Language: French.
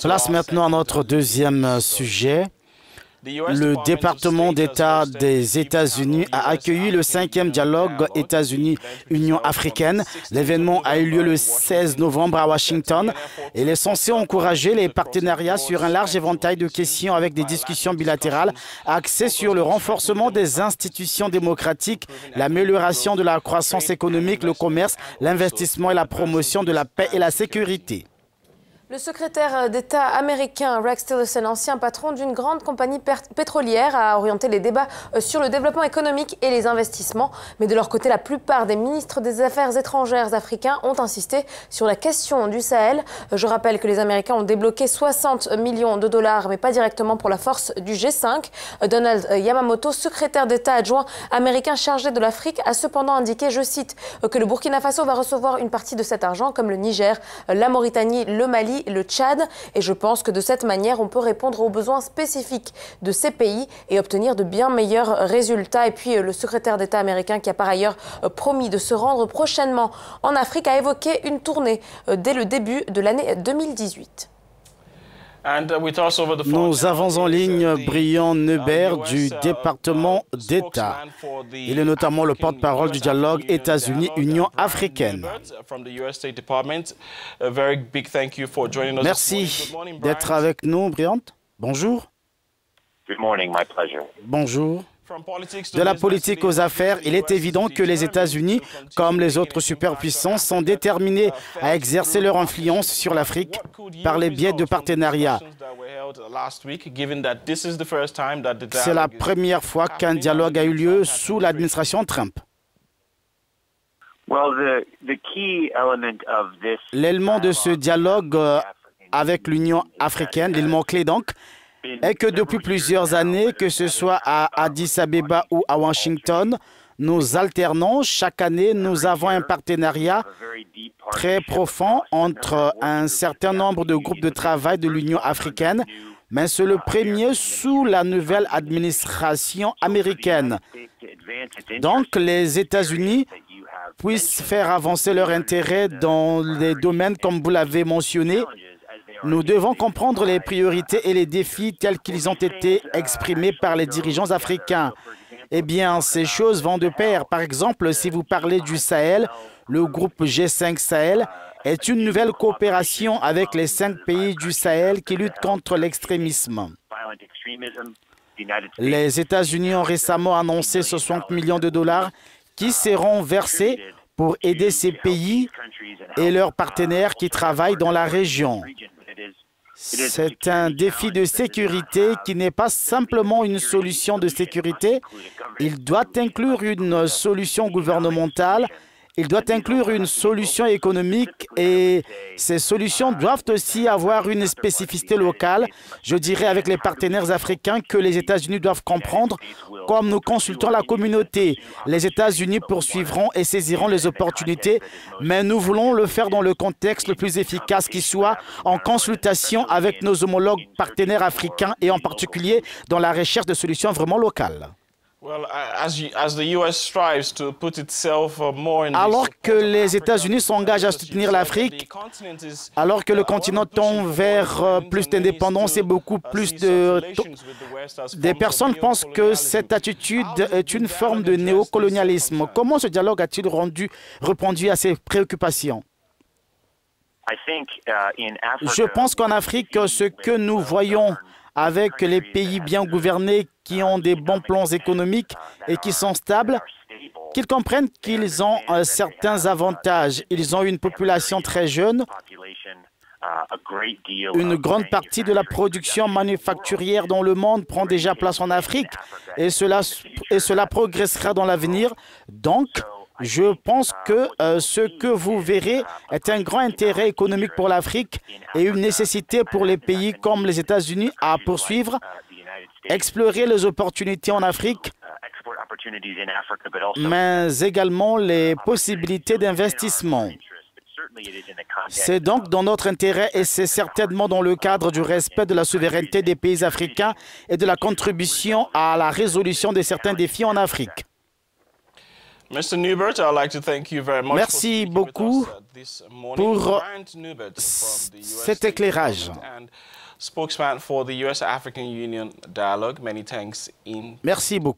Place maintenant à notre deuxième sujet. Le département d'État des États-Unis a accueilli le 5e dialogue États-Unis-Union africaine. L'événement a eu lieu le 16 novembre à Washington. Il est censé encourager les partenariats sur un large éventail de questions avec des discussions bilatérales axées sur le renforcement des institutions démocratiques, l'amélioration de la croissance économique, le commerce, l'investissement et la promotion de la paix et la sécurité. Le secrétaire d'État américain Rex Tillerson, ancien patron d'une grande compagnie pétrolière, a orienté les débats sur le développement économique et les investissements. Mais de leur côté, la plupart des ministres des Affaires étrangères africains ont insisté sur la question du Sahel. Je rappelle que les Américains ont débloqué 60 millions de dollars, mais pas directement pour la force du G5. Donald Yamamoto, secrétaire d'État adjoint américain chargé de l'Afrique, a cependant indiqué, je cite, que le Burkina Faso va recevoir une partie de cet argent, comme le Niger, la Mauritanie, le Mali, le Tchad, et je pense que de cette manière, on peut répondre aux besoins spécifiques de ces pays et obtenir de bien meilleurs résultats. Et puis, le secrétaire d'État américain, qui a par ailleurs promis de se rendre prochainement en Afrique, a évoqué une tournée dès le début de l'année 2018. Nous avons en ligne Brian Neubert du département d'État. Il est notamment le porte-parole du dialogue États-Unis-Union africaine. Merci d'être avec nous, Brian. Bonjour. Bonjour. De la politique aux affaires, il est évident que les États-Unis, comme les autres superpuissances, sont déterminés à exercer leur influence sur l'Afrique par les biais de partenariats. C'est la première fois qu'un dialogue a eu lieu sous l'administration Trump. L'élément de ce dialogue avec l'Union africaine, l'élément clé donc, est que depuis plusieurs années, que ce soit à Addis Abeba ou à Washington, nous alternons. Chaque année, nous avons un partenariat très profond entre un certain nombre de groupes de travail de l'Union africaine, mais c'est le premier sous la nouvelle administration américaine. Donc, les États-Unis puissent faire avancer leurs intérêts dans les domaines comme vous l'avez mentionné. Nous devons comprendre les priorités et les défis tels qu'ils ont été exprimés par les dirigeants africains. Eh bien, ces choses vont de pair. Par exemple, si vous parlez du Sahel, le groupe G5 Sahel est une nouvelle coopération avec les 5 pays du Sahel qui luttent contre l'extrémisme. Les États-Unis ont récemment annoncé 60 millions de dollars qui seront versés pour aider ces pays et leurs partenaires qui travaillent dans la région. C'est un défi de sécurité qui n'est pas simplement une solution de sécurité. Il doit inclure une solution gouvernementale, il doit inclure une solution économique et ces solutions doivent aussi avoir une spécificité locale. Je dirais avec les partenaires africains que les États-Unis doivent comprendre comme nous consultons la communauté. Les États-Unis poursuivront et saisiront les opportunités, mais nous voulons le faire dans le contexte le plus efficace qui soit, en consultation avec nos homologues partenaires africains et en particulier dans la recherche de solutions vraiment locales. Alors que les États-Unis s'engagent à soutenir l'Afrique, alors que le continent tend vers plus d'indépendance et beaucoup plus des personnes pensent que cette attitude est une forme de néocolonialisme. Comment ce dialogue a-t-il répondu à ces préoccupations? Je pense qu'en Afrique, ce que nous voyons avec les pays bien gouvernés qui ont des bons plans économiques et qui sont stables, qu'ils comprennent qu'ils ont certains avantages. Ils ont une population très jeune. Une grande partie de la production manufacturière dans le monde prend déjà place en Afrique et cela progressera dans l'avenir. Donc, je pense que ce que vous verrez est un grand intérêt économique pour l'Afrique et une nécessité pour les pays comme les États-Unis à poursuivre, explorer les opportunités en Afrique, mais également les possibilités d'investissement. C'est donc dans notre intérêt et c'est certainement dans le cadre du respect de la souveraineté des pays africains et de la contribution à la résolution de certains défis en Afrique. Merci beaucoup pour cet éclairage. Merci beaucoup.